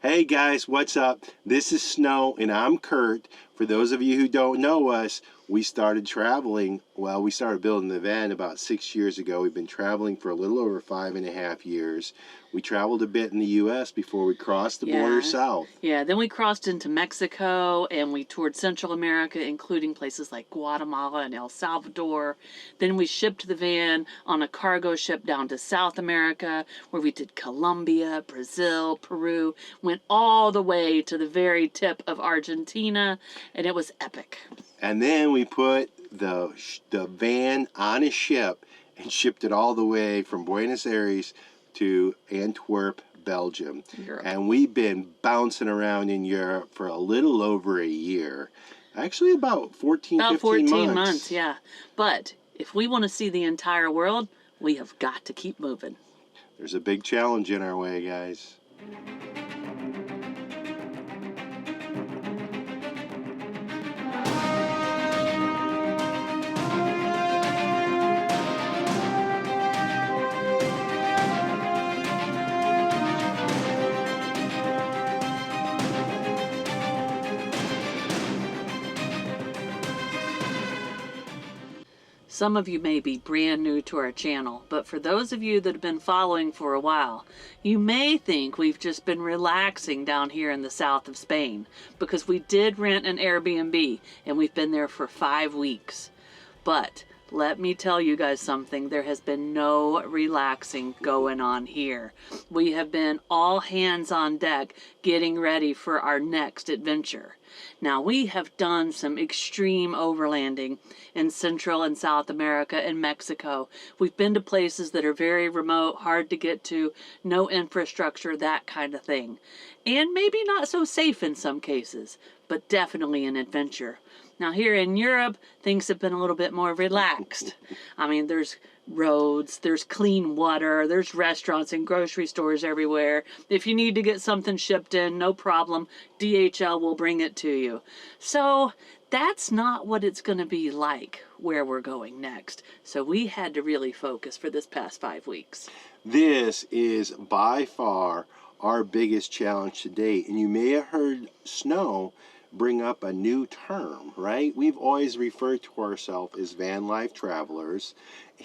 Hey guys, what's up? This is Snow and I'm Curt. For those of you who don't know us, we started traveling, well, we started building the van about 6 years ago. We've been traveling for a little over 5.5 years. We traveled a bit in the U.S. before we crossed the border south. Yeah, then we crossed into Mexico and we toured Central America, including places like Guatemala and El Salvador. Then we shipped the van on a cargo ship down to South America, where we did Colombia, Brazil, Peru, went all the way to the very tip of Argentina, and it was epic. And then we put the van on a ship and shipped it all the way from Buenos Aires to Antwerp, Belgium. Europe. And we've been bouncing around in Europe for a little over a year. Actually about 14 months, yeah. But if we want to see the entire world, we have got to keep moving. There's a big challenge in our way, guys. Some of you may be brand new to our channel, but for those of you that have been following for a while, you may think we've just been relaxing down here in the south of Spain, because we did rent an Airbnb and we've been there for 5 weeks. But let me tell you guys something, there has been no relaxing going on here. We have been all hands on deck getting ready for our next adventure. Now, we have done some extreme overlanding in Central and South America and Mexico. We've been to places that are very remote, hard to get to, no infrastructure, that kind of thing. And maybe not so safe in some cases, but definitely an adventure. Now, here in Europe, things have been a little bit more relaxed. I mean, there's roads, there's clean water, there's restaurants and grocery stores everywhere. If you need to get something shipped in, no problem, DHL will bring it to you. So that's not what it's going to be like where we're going next. So we had to really focus for this past 5 weeks. This is by far our biggest challenge to date. And you may have heard Snow bring up a new term, right? We've always referred to ourselves as van life travelers,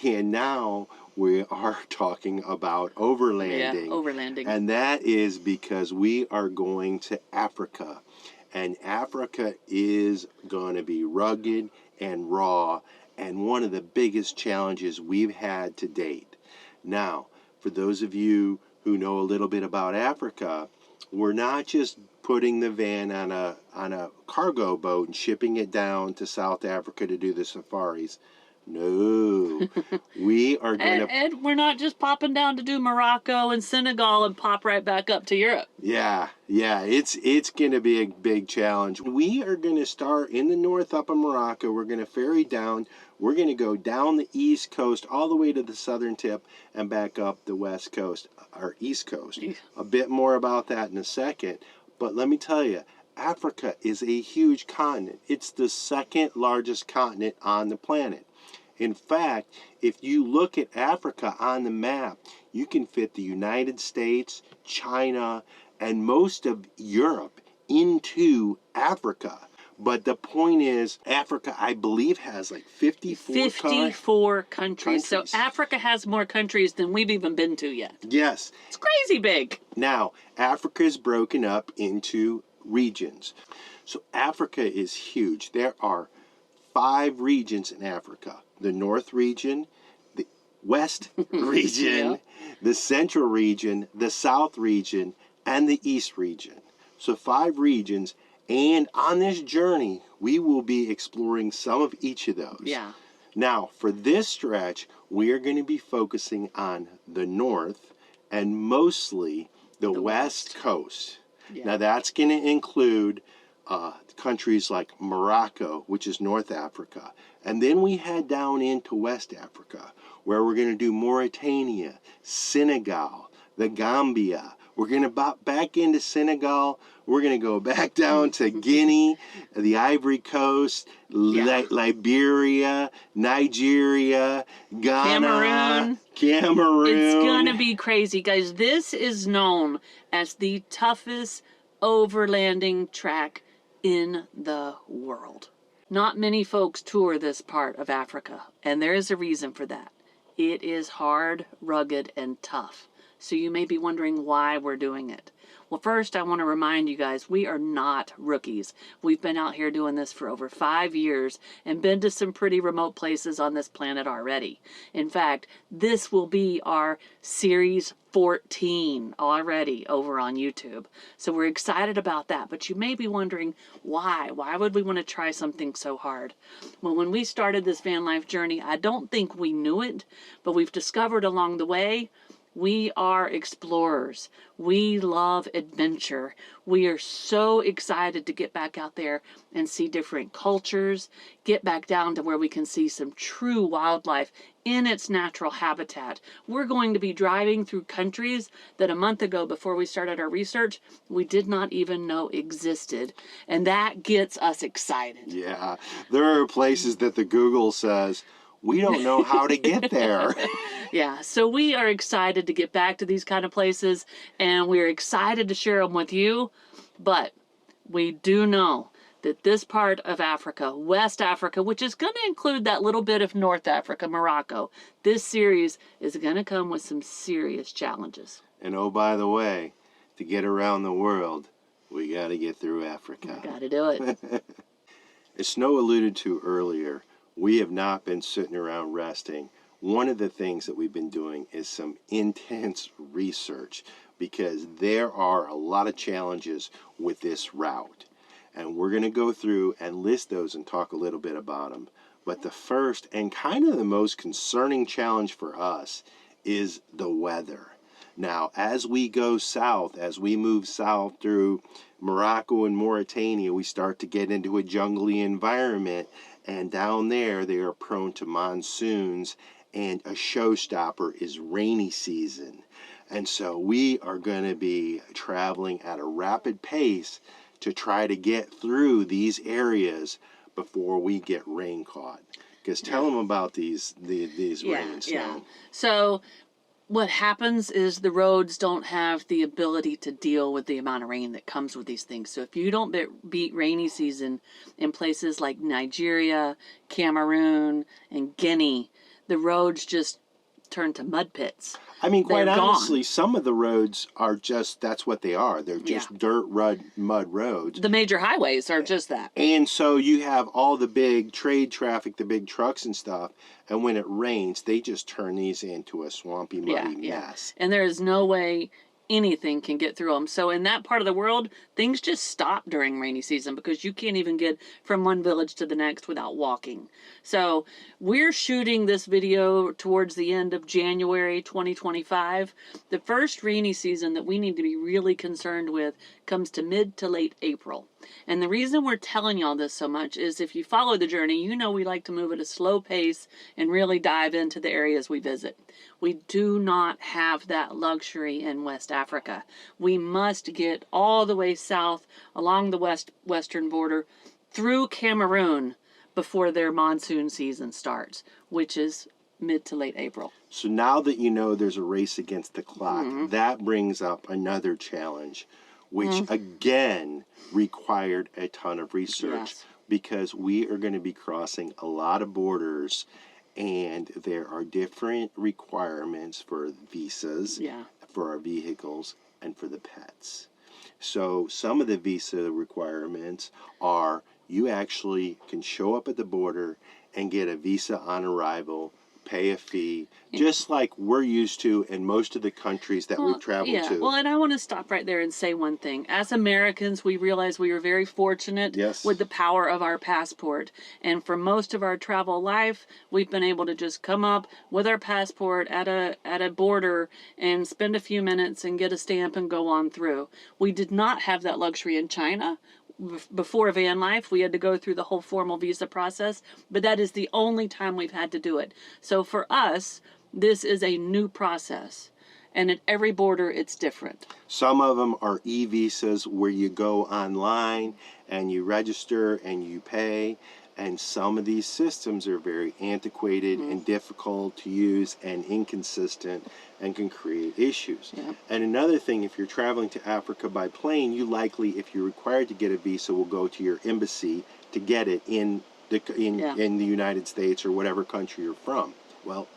and now we are talking about overlanding. Yeah, overlanding. And that is because we are going to Africa. And Africa is going to be rugged and raw, and one of the biggest challenges we've had to date. Now, for those of you who know a little bit about Africa, we're not just putting the van on a cargo boat and shipping it down to South Africa to do the safaris. No, we are going to... And we're not just popping down to do Morocco and Senegal and pop right back up to Europe. Yeah, it's going to be a big challenge. We are going to start in the north up in Morocco. We're going to ferry down. We're going to go down the east coast all the way to the southern tip and back up the west coast, or east coast. A bit more about that in a second. But let me tell you, Africa is a huge continent. It's the second largest continent on the planet. In fact, if you look at Africa on the map, you can fit the United States, China, and most of Europe into Africa. But the point is, Africa, I believe, has like 54 countries. So Africa has more countries than we've even been to yet. Yes. It's crazy big. Now, Africa is broken up into regions. So Africa is huge. There are 5 regions in Africa. The North region, the West region, Yeah. the Central region, the South region, and the East region. So 5 regions. And on this journey, we will be exploring some of each of those. Yeah. Now, for this stretch, we are going to be focusing on the north and mostly the west coast. Yeah. Now, that's going to include countries like Morocco, which is North Africa. And then we head down into West Africa, where we're going to do Mauritania, Senegal, the Gambia. We're going to back into Senegal. We're going to go back down to Guinea, the Ivory Coast, Liberia, Nigeria, Ghana, Cameroon. It's going to be crazy, guys. This is known as the toughest overlanding track in the world. Not many folks tour this part of Africa, and there is a reason for that. It is hard, rugged, and tough. So you may be wondering why we're doing it. Well, first, I want to remind you guys, we are not rookies. We've been out here doing this for over 5 years and been to some pretty remote places on this planet already. In fact, this will be our Series 14 already over on YouTube. So we're excited about that. But you may be wondering, why? Why would we want to try something so hard? Well, when we started this van life journey, I don't think we knew it, but we've discovered along the way, we are explorers. We love adventure. We are so excited to get back out there and see different cultures, get back down to where we can see some true wildlife in its natural habitat. We're going to be driving through countries that a month ago, before we started our research, we did not even know existed. And that gets us excited. Yeah, there are places that the Google says, we don't know how to get there. Yeah, so we are excited to get back to these kind of places, and we're excited to share them with you. But we do know that this part of Africa, West Africa, which is going to include that little bit of North Africa, Morocco, this series is going to come with some serious challenges. And oh, by the way, to get around the world, we got to get through Africa. We got to do it. As Snow alluded to earlier, we have not been sitting around resting. One of the things that we've been doing is some intense research, because there are a lot of challenges with this route. And we're going to go through and list those and talk a little bit about them. But the first and kind of the most concerning challenge for us is the weather. Now, as we go south, as we move south through Morocco and Mauritania, we start to get into a jungly environment. And down there, they are prone to monsoons, and a showstopper is rainy season. And so we are going to be traveling at a rapid pace to try to get through these areas before we get rain caught. Because tell them about these rain and snow. Yeah. So what happens is the roads don't have the ability to deal with the amount of rain that comes with these things. So if you don't beat rainy season in places like Nigeria, Cameroon, and Guinea, the roads just turn to mud pits. I mean, quite honestly, gone. some of the roads are just, that's what they are. They're just dirt, mud roads. The major highways are just that. And so you have all the big trade traffic, the big trucks and stuff, and when it rains, they just turn these into a swampy, muddy mess. And there is no way anything can get through them. So in that part of the world, things just stop during rainy season because you can't even get from one village to the next without walking. So we're shooting this video towards the end of January 2025. The first rainy season that we need to be really concerned with comes to mid to late April. And the reason we're telling y'all this so much is if you follow the journey, you know we like to move at a slow pace and really dive into the areas we visit. We do not have that luxury in West Africa. We must get all the way south along the western border through Cameroon before their monsoon season starts, which is mid to late April. So now that you know there's a race against the clock, that brings up another challenge, which again required a ton of research because we are going to be crossing a lot of borders, and there are different requirements for visas, for our vehicles, and for the pets. So some of the visa requirements are you actually can show up at the border and get a visa on arrival, pay a fee, just like we're used to in most of the countries that we've traveled to. Well, and I want to stop right there and say one thing. As Americans, we realize we are very fortunate with the power of our passport. And for most of our travel life, we've been able to just come up with our passport at a border and spend a few minutes and get a stamp and go on through. We did not have that luxury in China. Before van life, we had to go through the whole formal visa process, but that is the only time we've had to do it. So for us, this is a new process. And at every border, it's different. Some of them are e-visas where you go online and you register and you pay. And some of these systems are very antiquated and difficult to use and inconsistent and can create issues. Yeah. And another thing, if you're traveling to Africa by plane, you likely, if you're required to get a visa, will go to your embassy to get it in the United States or whatever country you're from. Well,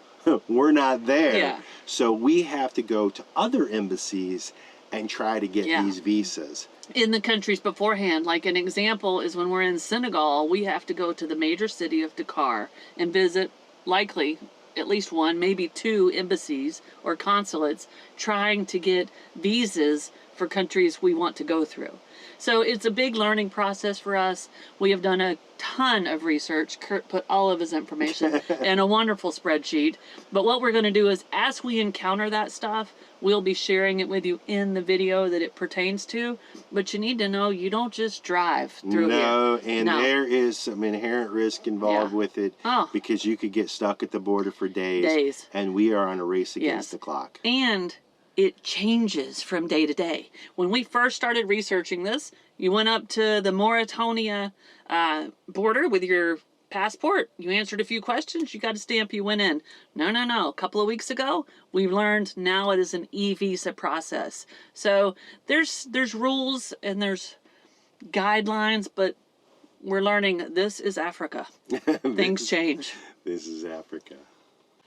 we're not there. Yeah. So we have to go to other embassies and try to get these visas. In the countries beforehand, like an example is when we're in Senegal, we have to go to the major city of Dakar and visit likely at least one, maybe two embassies or consulates trying to get visas for countries we want to go through. So it's a big learning process for us. We have done a ton of research. Curt put all of his information in a wonderful spreadsheet. But what we're going to do is, as we encounter that stuff, we'll be sharing it with you in the video that it pertains to. But you need to know you don't just drive through here. And there is some inherent risk involved with it because you could get stuck at the border for days. And we are on a race against the clock. And it changes from day to day. When we first started researching this, you went up to the Mauritania border with your passport. You answered a few questions. You got a stamp. You went in. No. A couple of weeks ago, we learned now it is an e-visa process. So there's rules and there's guidelines, but we're learning this is Africa. Things change. This is Africa.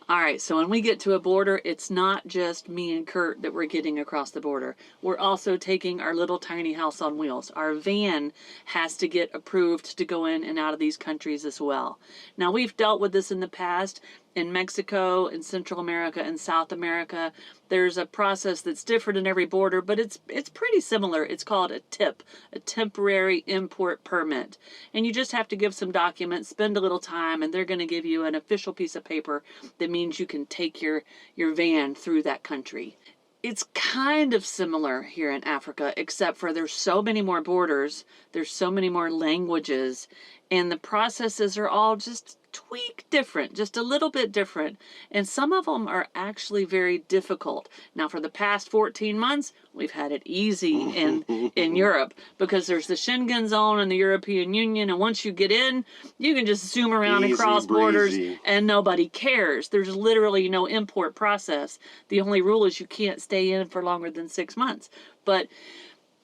All right, so when we get to a border, it's not just me and Curt that we're getting across the border. We're also taking our little tiny house on wheels. Our van has to get approved to go in and out of these countries as well. Now, we've dealt with this in the past. In Mexico, in Central America, and South America, there's a process that's different in every border, but it's pretty similar. It's called a TIP, a temporary import permit. And you just have to give some documents, spend a little time, and they're going to give you an official piece of paper that means you can take your van through that country. It's kind of similar here in Africa, except for there's so many more borders, there's so many more languages, and the processes are all just tweaked different, just a little bit different. And some of them are actually very difficult. Now, for the past 14 months, we've had it easy in Europe because there's the Schengen zone and the European Union. And once you get in, you can just zoom around and cross borders and nobody cares. There's literally no import process. The only rule is you can't stay in for longer than 6 months. But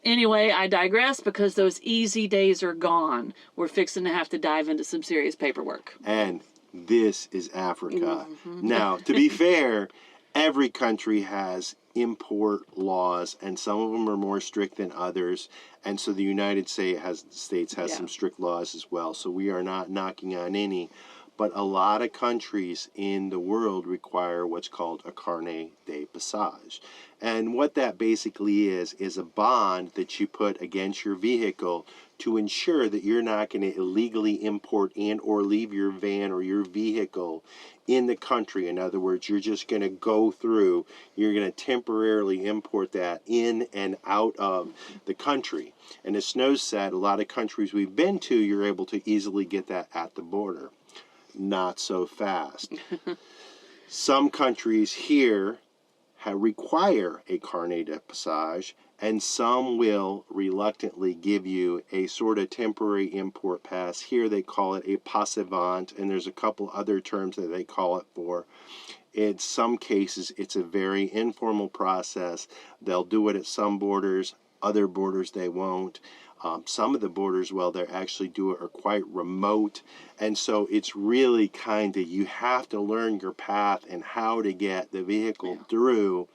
anyway, I digress because those easy days are gone. We're fixing to have to dive into some serious paperwork. And this is Africa. Now, to be fair, every country has import laws, and some of them are more strict than others. And so the United States has some strict laws as well. So we are not knocking on any. But a lot of countries in the world require what's called a carnet de passage. And what that basically is a bond that you put against your vehicle to ensure that you're not going to illegally import and or leave your van or your vehicle in the country. In other words, you're just going to go through, you're going to temporarily import that in and out of the country. And as Snow said, a lot of countries we've been to, you're able to easily get that at the border. Not so fast. Some countries here require a carnet de passage, and some will reluctantly give you a sort of temporary import pass. Here they call it a passavant, and there's a couple other terms that they call it for. In some cases, it's a very informal process. They'll do it at some borders, other borders they won't. Some of the borders, well, they actually do it are quite remote. And so it's really kind of, you have to learn your path and how to get the vehicle through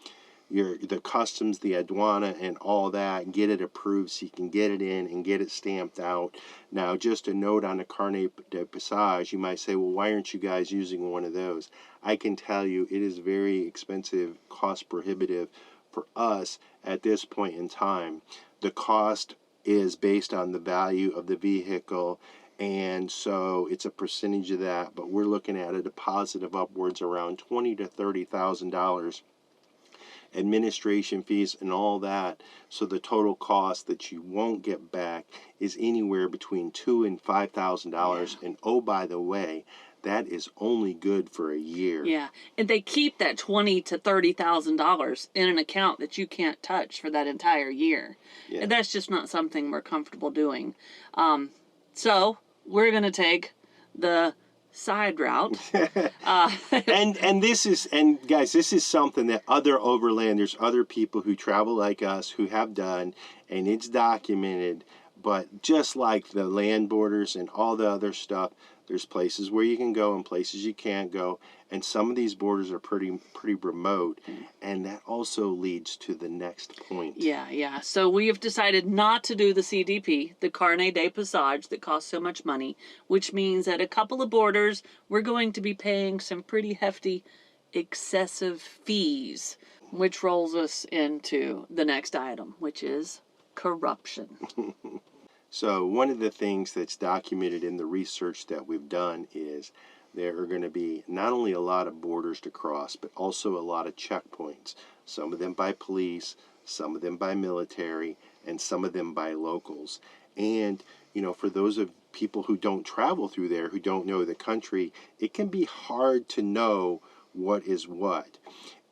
the customs, the aduana, and all that, and get it approved so you can get it in and get it stamped out. Now, just a note on the carnet de passage, you might say, well, why aren't you guys using one of those? I can tell you it is very expensive, cost prohibitive for us at this point in time. The cost is based on the value of the vehicle, and so it's a percentage of that, but we're looking at a deposit of upwards around $20,000 to $30,000, administration fees and all that. So the total cost that you won't get back is anywhere between $2,000 and $5,000. And oh, by the way, that is only good for a year. Yeah, and they keep that $20,000 to $30,000 in an account that you can't touch for that entire year. Yeah. And that's just not something we're comfortable doing. So we're gonna take the side route. And guys, this is something that other overlanders, other people who travel like us, who have done, and it's documented. But just like the land borders and all the other stuff, there's places where you can go and places you can't go, and some of these borders are pretty remote, and that also leads to the next point. Yeah. So we have decided not to do the CDP, the Carnet de Passage, that costs so much money, which means at a couple of borders, we're going to be paying some pretty hefty, excessive fees, which rolls us into the next item, which is corruption. So one of the things that's documented in the research that we've done is there are going to be not only a lot of borders to cross, but also a lot of checkpoints. Some of them by police, some of them by military, and some of them by locals. And, you know, for those of people who don't travel through there, who don't know the country, it can be hard to know what is what.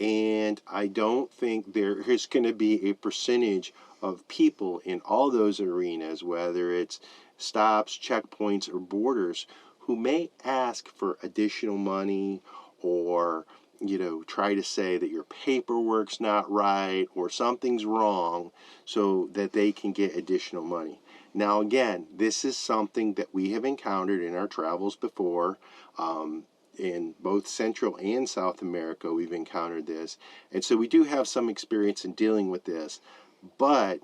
And I don't think there is going to be a percentage of people in all those arenas, whether it's stops, checkpoints, or borders, who may ask for additional money, or, you know, try to say that your paperwork's not right or something's wrong so that they can get additional money. Now, again, this is something that we have encountered in our travels before. In both Central and South America, we've encountered this. And so we do have some experience in dealing with this. But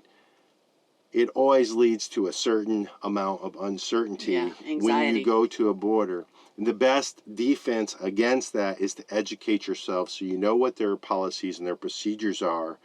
it always leads to a certain amount of uncertainty when you go to a border. And the best defense against that is to educate yourself so you know what their policies and their procedures are,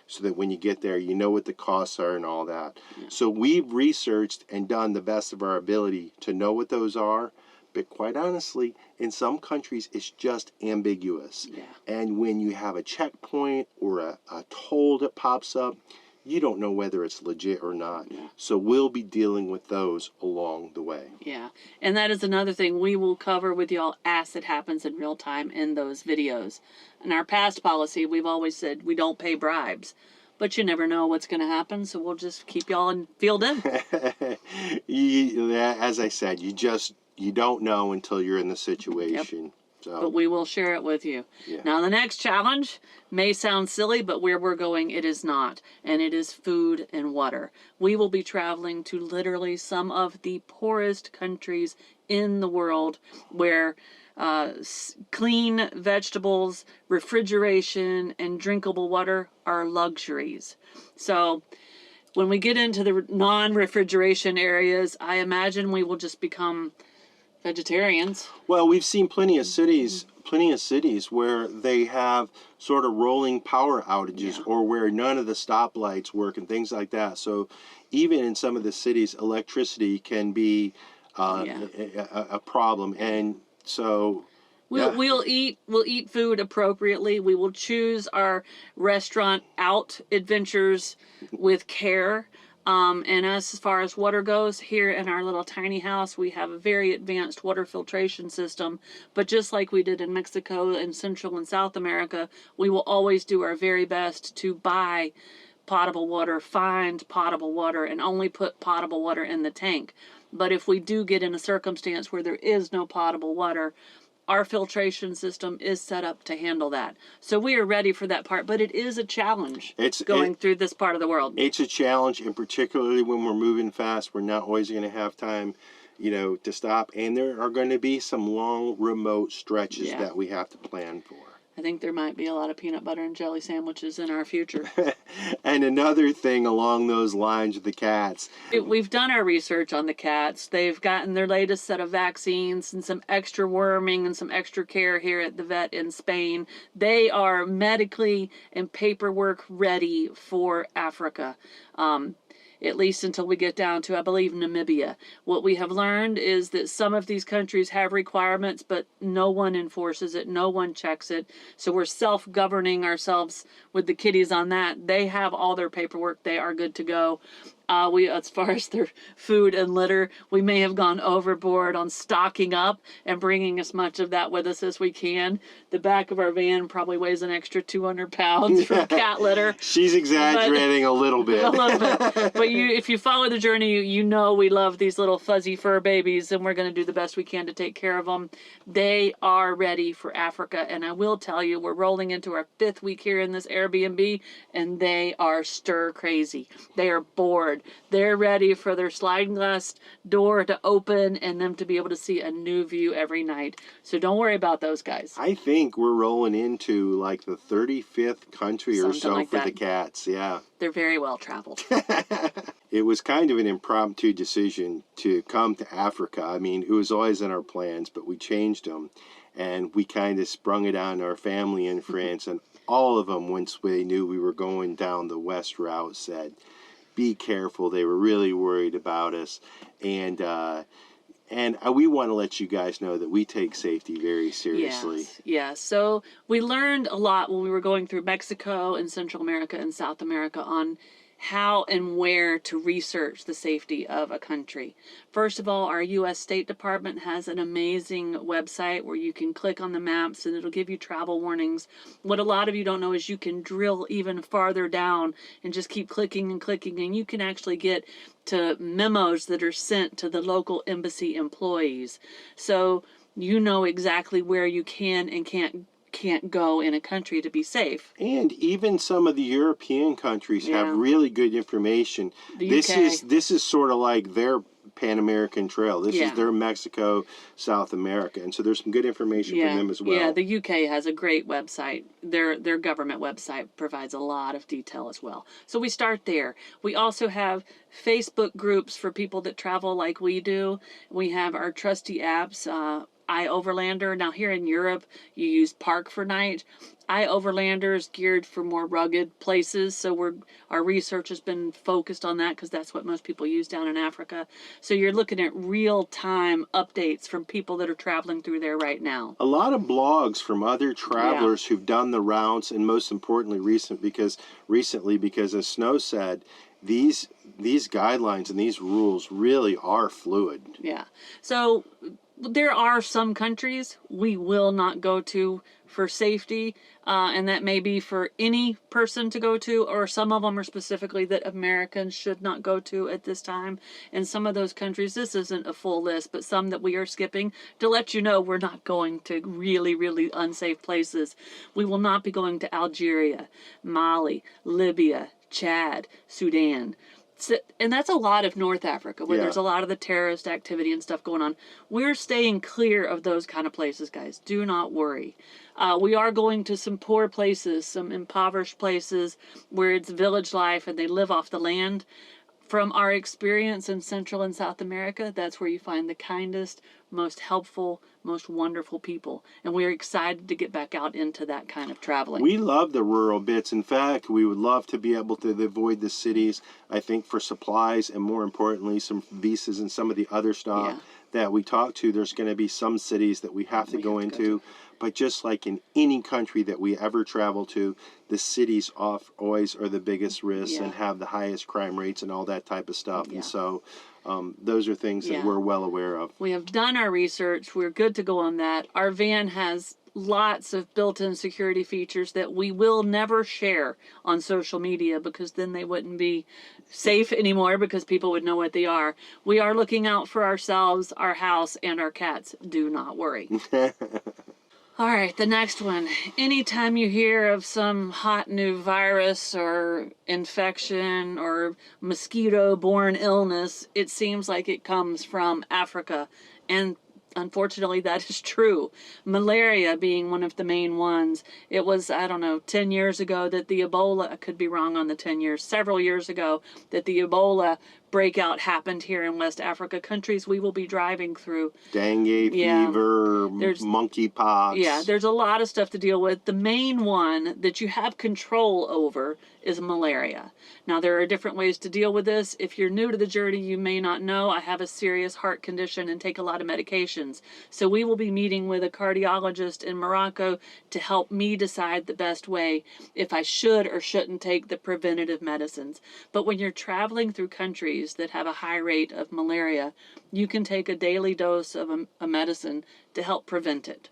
so that when you get there, you know what the costs are and all that. Yeah. So we've researched and done the best of our ability to know what those are. But quite honestly, in some countries, it's just ambiguous. Yeah. And when you have a checkpoint or a toll that pops up, you don't know whether it's legit or not. Yeah. So we'll be dealing with those along the way. Yeah. And that is another thing we will cover with y'all as it happens in real time in those videos. In our past policy, we've always said we don't pay bribes. But you never know what's going to happen, so we'll just keep y'all filled in. As I said, you don't know until you're in the situation. Yep. So. But we will share it with you. Yeah. Now, the next challenge may sound silly, but where we're going, it is not. And it is food and water. We will be traveling to literally some of the poorest countries in the world where clean vegetables, refrigeration, and drinkable water are luxuries. So when we get into the non-refrigeration areas, I imagine we will just become vegetarians. Well, we've seen plenty of cities where they have sort of rolling power outages, yeah, or where none of the stoplights work and things like that. So even in some of the cities, electricity can be a problem. And so we'll eat food appropriately. We will choose our restaurant out adventures with care. And as far as water goes, here in our little tiny house, we have a very advanced water filtration system. But just like we did in Mexico and Central and South America, we will always do our very best to buy potable water, find potable water, and only put potable water in the tank. But if we do get in a circumstance where there is no potable water, our filtration system is set up to handle that. So we are ready for that part, but it is a challenge going through this part of the world. It's a challenge, and particularly when we're moving fast, we're not always going to have time, to stop. And there are going to be some long, remote stretches that we have to plan for. I think there might be a lot of peanut butter and jelly sandwiches in our future. And another thing along those lines with the cats. We've done our research on the cats. They've gotten their latest set of vaccines and some extra worming and some extra care here at the vet in Spain. They are medically and paperwork ready for Africa. at least until we get down to, I believe, Namibia. What we have learned is that some of these countries have requirements, but no one enforces it, no one checks it. So we're self-governing ourselves with the kiddies on that. They have all their paperwork. They are good to go. As far as their food and litter, we may have gone overboard on stocking up and bringing as much of that with us as we can. The back of our van probably weighs an extra 200 pounds from cat litter. She's exaggerating a little bit. A little bit. But if you follow the journey, you know we love these little fuzzy fur babies, and we're going to do the best we can to take care of them. They are ready for Africa, and I will tell you, we're rolling into our 5th week here in this Airbnb, and they are stir crazy. They are bored. They're ready for their sliding glass door to open and them to be able to see a new view every night. So don't worry about those guys. I think we're rolling into like the 35th country or Something so like for that. the cats. Yeah. They're very well traveled. It was kind of an impromptu decision to come to Africa. I mean, it was always in our plans, but we changed them. And we kind of sprung it on our family and friends. And all of them, once they knew we were going down the west route, said, be careful. They were really worried about us. And we want to let you guys know that we take safety very seriously. Yes. So we learned a lot when we were going through Mexico and Central America and South America on how and where to research the safety of a country. First of all, our U.S. State Department has an amazing website where you can click on the maps and it'll give you travel warnings. What a lot of you don't know is you can drill even farther down and just keep clicking and clicking, and you can actually get to memos that are sent to the local embassy employees. So you know exactly where you can and can't go in a country to be safe. And even some of the European countries have Yeah. really good information. The This UK. is sort of like their Pan American Trail. This Yeah. is their Mexico, South America, and so there's some good information from them as well. Yeah, the UK has a great website. Their government website provides a lot of detail as well. So we start there. We also have Facebook groups for people that travel like we do. We have our trusty apps, iOverlander. Now here in Europe, you use Park for Night. iOverlander is geared for more rugged places, so our research has been focused on that because that's what most people use down in Africa. So you're looking at real-time updates from people that are traveling through there right now. A lot of blogs from other travelers who've done the routes, and most importantly recently because as Snow said, these guidelines and these rules really are fluid. Yeah. So there are some countries we will not go to for safety, and that may be for any person to go to, or some of them are specifically that Americans should not go to at this time. And some of those countries, this isn't a full list, but some that we are skipping to let you know we're not going to really, really unsafe places. We will not be going to Algeria, Mali, Libya, Chad, Sudan. And that's a lot of North Africa where there's a lot of the terrorist activity and stuff going on. We're staying clear of those kind of places, guys. Do not worry. We are going to some poor places, some impoverished places where it's village life and they live off the land. From our experience in Central and South America, that's where you find the kindest, most helpful, most wonderful people. And we're excited to get back out into that kind of traveling. We love the rural bits. In fact, we would love to be able to avoid the cities, I think, for supplies and more importantly, some visas and some of the other stuff that we talk to. There's going to be some cities that we have to go into. But just like in any country that we ever travel to, the cities always are the biggest risks and have the highest crime rates and all that type of stuff. And so those are things that we're well aware of. We have done our research. We're good to go on that. Our van has lots of built-in security features that we will never share on social media because then they wouldn't be safe anymore because people would know what they are. We are looking out for ourselves, our house, and our cats. Do not worry. All right, the next one. Anytime you hear of some hot new virus or infection or mosquito-borne illness, it seems like it comes from Africa. And unfortunately, that is true. Malaria being one of the main ones. It was, 10 years ago that the Ebola, I could be wrong on the 10 years, several years ago that the Ebola breakout happened here in West Africa, countries we will be driving through. Dengue fever, monkeypox. Yeah, there's a lot of stuff to deal with. The main one that you have control over is malaria. Now, there are different ways to deal with this. If you're new to the journey, you may not know I have a serious heart condition and take a lot of medications. So we will be meeting with a cardiologist in Morocco to help me decide the best way if I should or shouldn't take the preventative medicines. But when you're traveling through countries that have a high rate of malaria, you can take a daily dose of a medicine to help prevent it.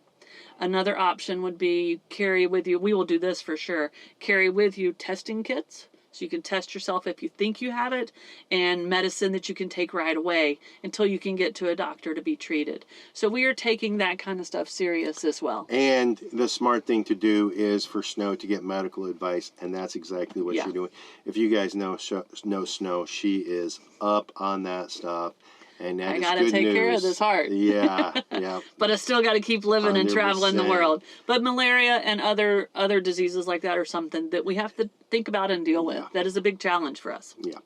Another option would be carry with you, we will do this for sure, carry with you testing kits. So you can test yourself if you think you have it, and medicine that you can take right away until you can get to a doctor to be treated. So we are taking that kind of stuff serious as well. And the smart thing to do is for Snow to get medical advice, and that's exactly what you're doing. If you guys know Snow, she is up on that stuff. And that I gotta take care of this heart. Yeah, yeah. But I still gotta keep living 100%. And traveling the world. But malaria and other diseases like that are something that we have to think about and deal with. That is a big challenge for us. Yeah.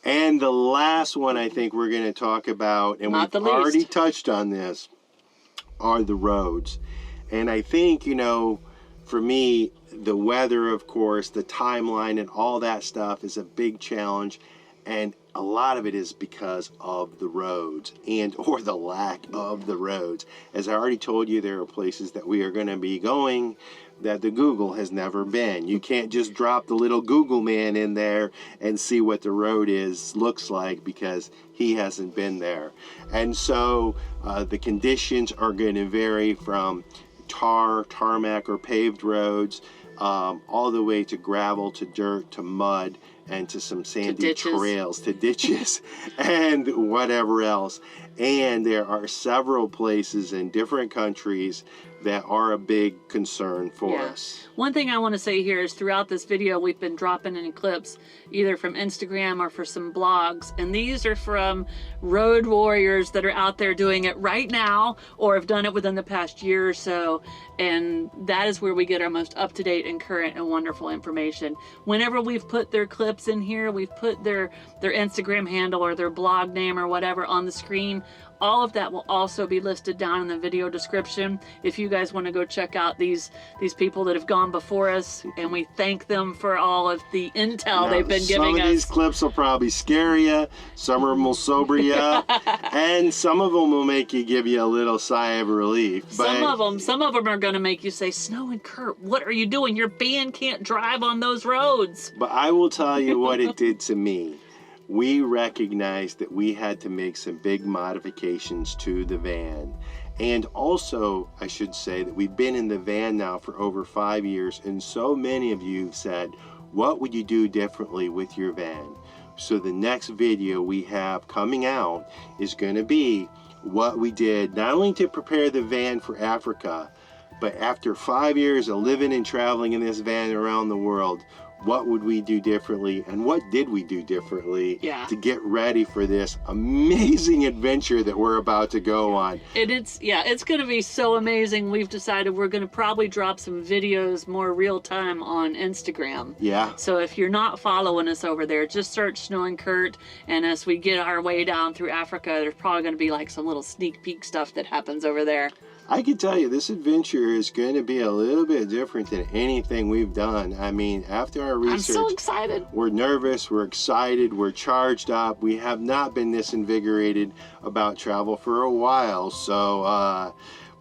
And the last one I think we're going to talk about, and we've already touched on this, are the roads. And I think, you know, for me, the weather, of course, the timeline and all that stuff is a big challenge. And a lot of it is because of the roads or the lack of the roads. As I already told you, there are places that we are going to be going that the Google has never been. You can't just drop the little Google man in there and see what the road looks like, because he hasn't been there. And so the conditions are going to vary from tarmac or paved roads, all the way to gravel, to dirt, to mud, and to some sandy trails, to ditches, and whatever else. And there are several places in different countries that are a big concern for us. One thing I want to say here is throughout this video, we've been dropping in clips either from Instagram or for some blogs. And these are from road warriors that are out there doing it right now or have done it within the past year or so. And that is where we get our most up-to-date and current and wonderful information. Whenever we've put their clips in here, we've put their Instagram handle or their blog name or whatever on the screen. All of that will also be listed down in the video description if you guys want to go check out these people that have gone before us, and we thank them for all of the intel they've been giving us. Some of these clips will probably scare you, some of them will sober you up, and some of them will make you give you a little sigh of relief. Some of them are going to make you say, Snow and Curt, what are you doing? Your van can't drive on those roads. But I will tell you what it did to me. We recognized that we had to make some big modifications to the van. And also, I should say that we've been in the van now for over 5 years, and so many of you have said, what would you do differently with your van? So the next video we have coming out is going to be what we did, not only to prepare the van for Africa, but after 5 years of living and traveling in this van around the world, what would we do differently, and what did we do differently to get ready for this amazing adventure that we're about to go on. And it's going to be so amazing. We've decided we're going to probably drop some videos more real time on Instagram. Yeah. So if you're not following us over there, just search Snow and Curt, and as we get our way down through Africa, there's probably going to be like some little sneak peek stuff that happens over there. I can tell you, this adventure is going to be a little bit different than anything we've done. I mean, after our research, I'm so excited. We're nervous, we're excited, we're charged up. We have not been this invigorated about travel for a while. So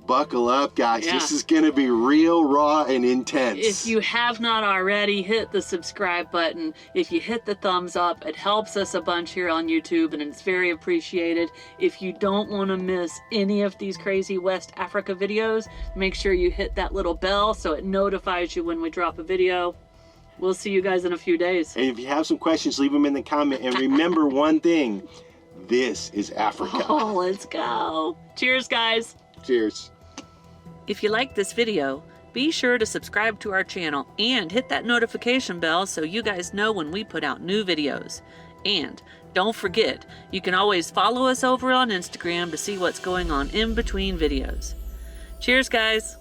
buckle up, guys. This is going to be real, raw, and intense. If you have not already, hit the subscribe button. If you hit the thumbs up, it helps us a bunch here on YouTube, and it's very appreciated. If you don't want to miss any of these crazy West Africa videos, make sure you hit that little bell so it notifies you when we drop a video. We'll see you guys in a few days. And if you have some questions, leave them in the comment. And remember one thing, this is Africa. Oh, let's go. Cheers, guys. Cheers. If you like this video, be sure to subscribe to our channel and hit that notification bell so you guys know when we put out new videos. And don't forget, you can always follow us over on Instagram to see what's going on in between videos. Cheers, guys!